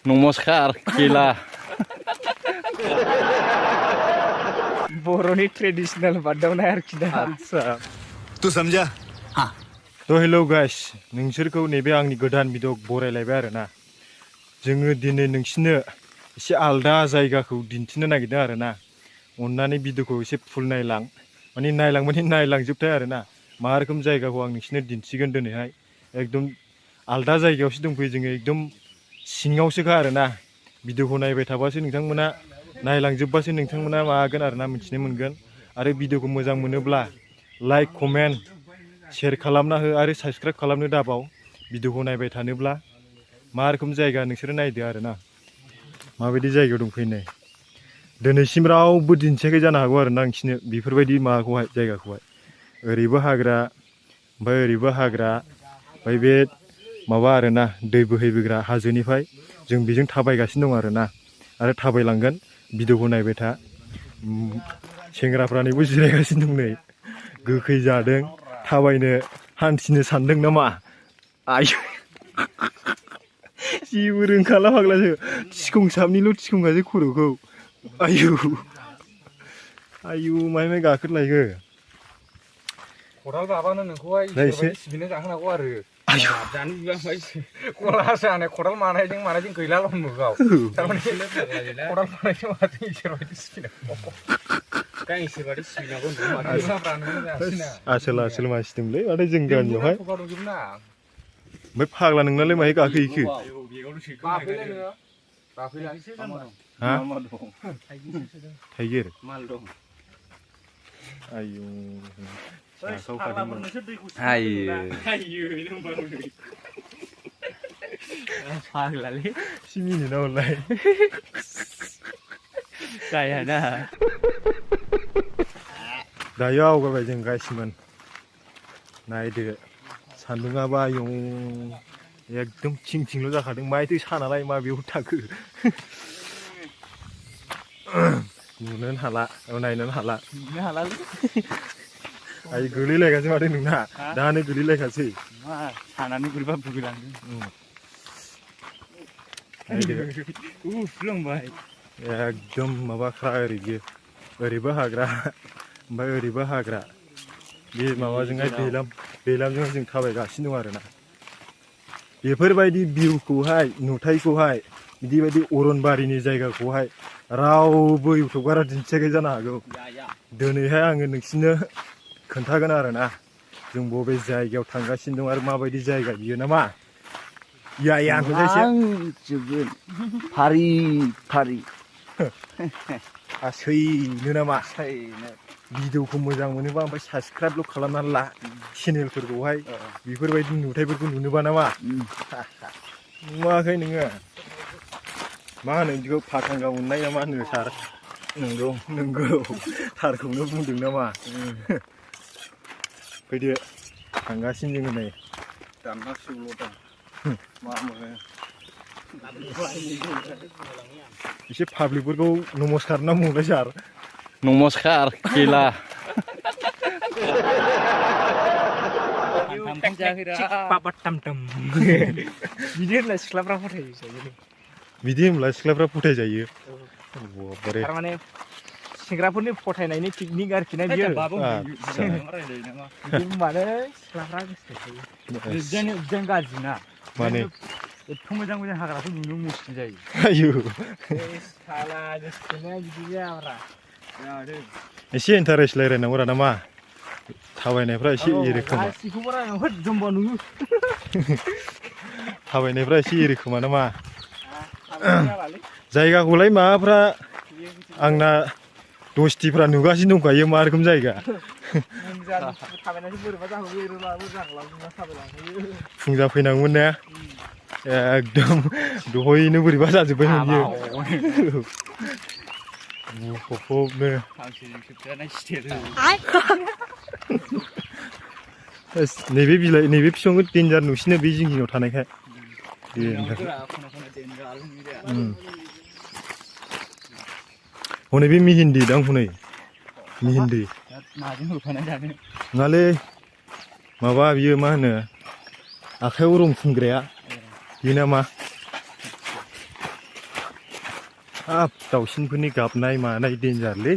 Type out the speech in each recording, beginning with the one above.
नमस्कार केला बर'नि ट्रेडिशनल बादावनाय आरोखि दा आच्छा तू समझा हाँ तो हेलो गाइस नोंसोरखौ नैबे आंनि गोदान भिडिअ बरायलायबाय आरोना जोङो दिनै नोंसिनो एसे आलदा जायगाखौ दिन्थिनो नागिरदों आरोना अन्नानै भिडिअखौ एसे फुल नायलां माने नायलांजोबथाय आरोना मा रोखोम जायगाखौ आं नोंसिनो दिन्थिगोन दिनैहाय एकदम आलदा जायगायावसो दंफैयो जोङो एकदम सिङावसोखा आरोना भिडिअखौ नायबाय थाबासो नोंथांमोना नायलांजोबबासो नोंथांमोना मागोन आरोना मिथिनो मोनगोन आरो भिडिअखौ मोजां मोनोब्ला लाइक कमेन्ट शेयर खालामना हो आरो साबस्क्राइब खालामनो दाबाव भिडिअखौ नायबाय थानोब्ला मा रोखोम जायगा नोंसोरो नायदो आरोना माबायदि जायगायाव दंफैनाय दिनैसिम रावबो दिन्थियाखै जानो हागौ आरोना नोंसिनो बेफोरबायदि माबाखौहाय जायगाखौहाय ओरैबो हाग्रा ओमफ्राय ओरैबो हाग्रा ओमफ्राय बे माबा आरोना दै बोहैबोग्रा हाजोनिफ्राय जों बेजों थाबायगासिनो दं आरोना आरो थाबायलांगोन भिडिअखौ नायबाय था सेंग्राफ्रानोबो जिरायगासिनो दं नै गोखै जादों थाबायनो हान्थिनो सानदों नामा आयु जेबो रोंखाला फाग्लासो थिखंसाबनिल' थिखंगासो खर'खौ आयु आयु माहाय गाखोलायखो खदाल बाबानो नोंखौहाय इसोरबायदि सिबिनो जाहोनांगौ आरो दानि बिबांबाय गला जानाय खदाल मानायजों गैला ल'नमुगाव थारमाने खदाल मानायजों माजों इसोरबायदि सिबिनांगौ इसोरबायदि सिबिनांगौ आसोल मानसि दंलै माथो जों गामियावहाय ओमफ्राय फाग्ला नोंनालाय माहाय गाखोहैखो हा थाइगिर आयु फाग्लालै सिमिनो ना हरलाय जायाना दायो आवगायबाय जों गाइसमोन नायदो सान्दुङाबा आयौ एकदम थिंल' जाखादों मायथो सानालाय माबेयाव थाखो नुनोनो हाला नायनोनो हाला आइ गोलैलायगासै माथो नोंना दानो गोलैलायखासै मा सानानै बोरैबा बुगैलांदों एकदम माबाखा ओरैबो हाग्रा ओमफ्राय ओरैबो हाग्रा बे माबाजोंहाय दैलामजों जों थाबायगासिनो दं आरोना बेफोरबायदि भिउखौहाय नुथायखौहाय बिदिबायदि अरनबारिनि जायगाखौहाय रावबो इउटुबारा दिन्थियाखै जानो हागौ दिनैहाय आङो नोंसिनो खोन्थागोन आरोना जों बबे जायगायाव थांगासिनो दं आरो माबायदि जायगा बियो नामा जोबोद फारि फारि सैनो नामा भिडिअखौ मोजां मोनोबा ओमफ्राय साबस्क्राइबल' खालामनानै ला चेनेलफोरखौहाय बेफोरबायदि नुथायफोरखौ नुनोबा नामा नुवाखै नोङो मा होनो बिदिखौ फाथांगा मोननाय ना मा होनो सार नंगौ थारखौनो बुंदों नामा फैदो थांगासिनो जोङो नै दाननांसिगौल' दा मा मोनो एसे पाब्लिकफोरखौ नमस्कार ना बुंलाय सार नमस्कार केला बिदि होनब्ला सिख्लाफ्रा फोथायो बिदि होनब्ला सिख्लाफ्रा फोथायजायो थारमाने सेंग्राफोरनि फोथायनायनि टेकनिक आरोखि ना बियो होनबानो सिख्लाफ्रा गोसो गाज्रि ना माने एथ' मोजां हाग्राखौ नुनो मुस्किल जायो आयु बिदि जायाब्रा एसे इन्टारेस्ट रायलायनांगौ रा नामा थाबायनायफ्रा एसे एरो खोमा थाबायनायफ्रा एसे एरो खोमा नामा जायगाखौलाय माबाफ्रा आंना दस्थिफ्रा नुगासिनो दंखायो मा रोखोम जायगा फुं जाफैनांगौमोन ना एकदम दहायनो बोरैबा जाजोब्बायमोन बियो मुखुबनो नैबे बिफांखौ डेन्जार नुसिनो बे जिङाव थानायखाय हनै बे मिहिन्दी दां हनै मिहिन्दी नङालै माबा बियो मा होनो आखाइयाव रं फुनग्राया बे नामा हाब दाउसिनफोरनि गाबनाय मानाय डेन्जारलै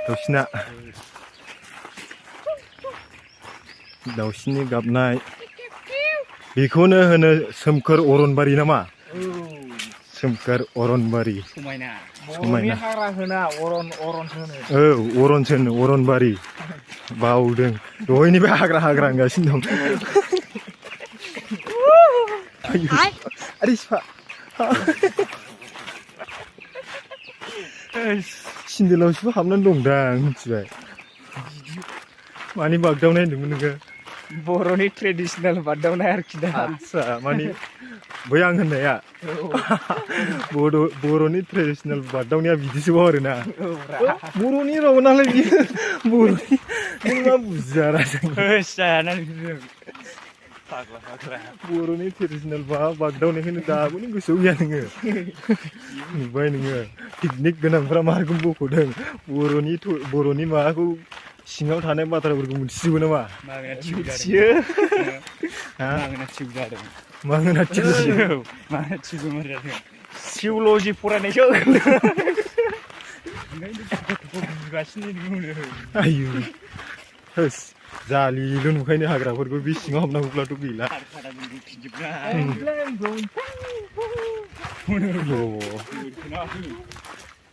दाउसिना दाउसिननि गाबनाय बेखौनो होनो सोमखोर अरनबारि नामा सोमखोर अरनबारि समायना समायना हाग्रा होना अरनसो होनो औ अरनसो होनो अरनबारि बावदों दहायनिफ्राय हाग्रा होनगासिनो दं आरे सिफा सिन्देलावसो हाबनानै दंदां मिथिबाय मानि बागदावनाय होनदोंमोन नोङो बर'नि ट्रेडिसनेल बादावनाय आरोखि दा आदसा मानि बै आं होननाया बर'नि ट्रेडिसनेल बादावनाया बिदिसोबाव आरोना बर'नि राव नालाय बियो बर'नि नों मा बुजिया जायाना बर'नि ट्रेडिसनेल बागदावनायखौनो दाबो नों गोसोआव गैया नोङो नुबाय नोङो पिकनिक गोनांफ्रा मारखौ बख'दों बर'नि माबाखौ सिङाव थानाय बाथ्राफोरखौ मिथिजोबो नामा मिथियो मानोना सिउल'जि फरायनायसो आयु होस जालिल' नुखायनो हाग्राफोरखौ बे सिङाव हाबनांगौब्लाथ' गैला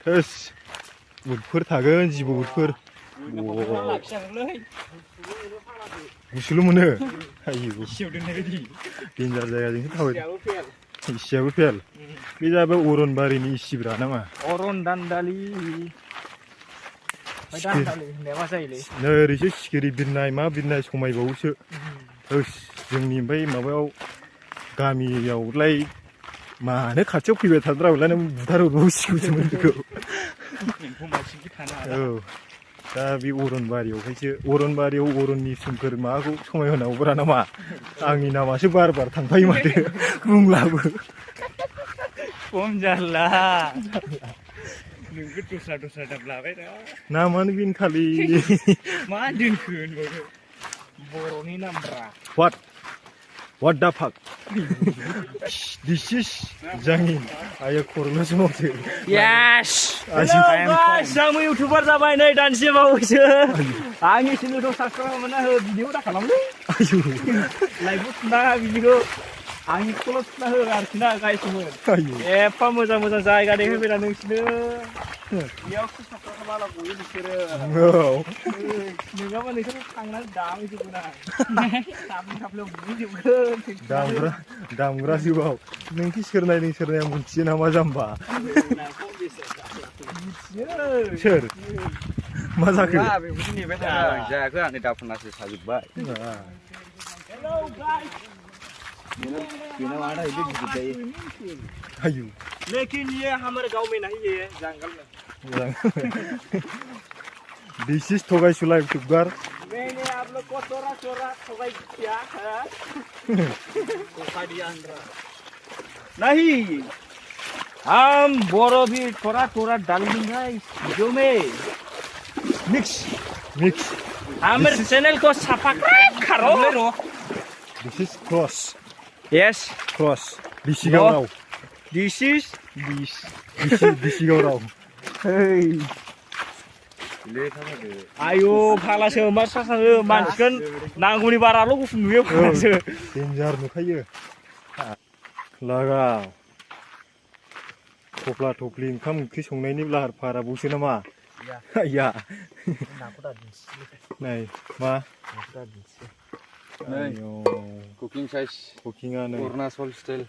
होस उदफोर थागोन जिबौ उदफोर गुसुल' मोनो आयु डेन्जार जायगाजोंसो थाबाय इसियाबो फेल बे जाबाय अरनबारिनि इसिब्रा नामा अरन दान्दालि होननाया मा जायोलै नै ओरैसो सिखिरि बिरनाय मा बिरनाय समायबावोसो होस जोंनि ओमफ्राय माबायाव गामियावलाय मानो खाथियाव फैबाय थाद्रायलाय नों बुथारहरबावसिगौसोमोन बेखौ औ दा बे अरनबारियावहायसो अरनबारियाव अरननि सोमखोर माबाखौ समायहोनांगौब्रा नामा आंनि नामासो बार थांफायो माथो बुंलाबो खम जारला नोंखौ दस्रा दाब लाबाय दा नामानो बेनखालि मा दोनखो होनबावो बर'नि नामब्रा What the fuck? This is Jangin. Ayo खर'ल'सो मावसो. Yes. Hello guys, आंबो इउटुबार जाबाय नै दानसे बावैसो. आंनि चेनेलखौ साबस्क्राइब खालामना हो भिडिअ दा खालामलै. आयु. लाइभबो थुना भिडिअखौ आंनि खौल' थुना हो आरोखि ना गाइसमोन. आयु. एफा मोजां जायगा देखायबाय दा नोंसोरनो. बेयावसो साबस्क्राइब खालामना बयो बिसोरो. औ. नोङाबा नोंसोर थांनानै दामहैजोबगोन आं. दामहैजोबगोन बुजोबगोन. दामग्रा जिउआव नोंखि सोरनाय मोनथियो नामा जाम्बा? सोर? मा जाखो? बेखौसो नेबाय थादों. जायाखै आंनि दाफनासो साजोब्बाय. आयु. लेकिन ये हमारे गांव में नहीं है जंगल में. This is Togay Sulai YouTuber. मैंने आप लोग को चोरा ठगाई किया है. नहीं हम बोरो भी थोड़ा डालेंगे वीडियो में. मिक्स हमारे चैनल को सब्सक्राइब करो. This is cross. Yes. Cross. Disigaw. This is Disigaw. Hey. आयु फालासो मा सासासो मानसिखौन नांगौनि बाराल' गुफुर नुयो फालासो. डेन्जार नुखायो. लागा थफ्ला थफ्लि ओंखाम ओंख्रि संनायनि लाहार फाहारा बावसो नामा? या. नै मा? कुकिं साइज कुकिंआनो अरुणाचल स्टाइल.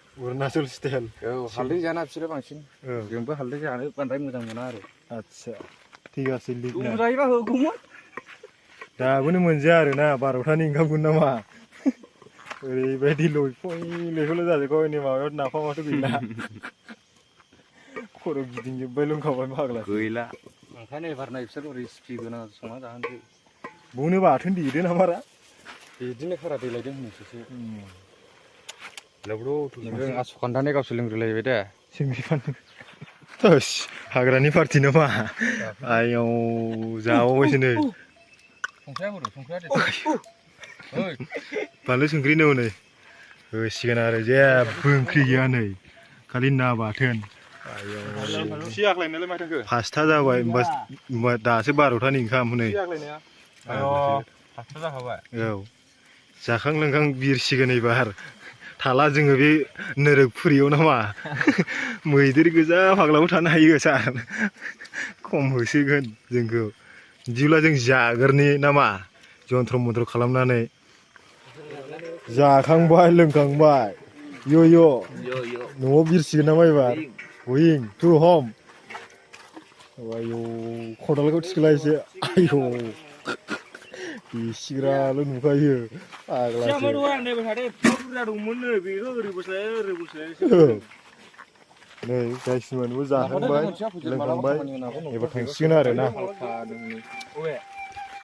औ हालदै जाना बिसोरो बांसिन. जोंबो हालदै जानो बांद्राय मोजां मोना आरो. आदसा थिगासे लिखना जायोबा होगौमोन. दाबोनो मोनजाया आरोना 12थानि ओंखामखौ नामा? ओरैबायदि लैखौल' जाजोबबाय नै माबायाव नाफामाथ' गैला. खर' गिदिंजोब्बाय लोंखाबाय फाग्ला. गैला. ओंखायनो एबार नाय बिसोर रेसिपि गोनां संना जाहोनोसै. बावनो बाथोन देदो नामारा? बिदिनो खारा दैलायदों होनोसैसो. लोब्र' आस'खान्दानि गावसोर लोंग्रोलायबाय दा. हाग्रानि पार्टि नामा? आयौ जाबावबायसो नै. बानलु संख्रि नै होसिगोन आरो जेबो ओंख्रि गैया नै खालि ना बाथोन सियाख्लायनायालाय माथो फासथा जाबाय होमबा दासो 12थानि ओंखाम हनै सियाख्लायनाया फासथा जाखाबाय औ जाखां लोंखां बिरसिगोन एबार थाला जोङो बे नोरोगफुरियाव नामा मैदेर गोजा फाग्लाबो थानो हायो सार खम होसोगोन जोंखौ बिदिब्ला जों जागोरनि नामा जन्थ्र मन्थ्र खालामनानै जाखांबाय लोंखांबाय यो न'आव बिरसिगोन नामा एबार गोइं टु हम आयौ खदालखौ थिखोलाय एसे आयौ बिसिग्राल' नुखायो फाग्लासो नै गायसिमोनबो जाखांबाय लोंखांबाय एबार थांसिगोन आरो ना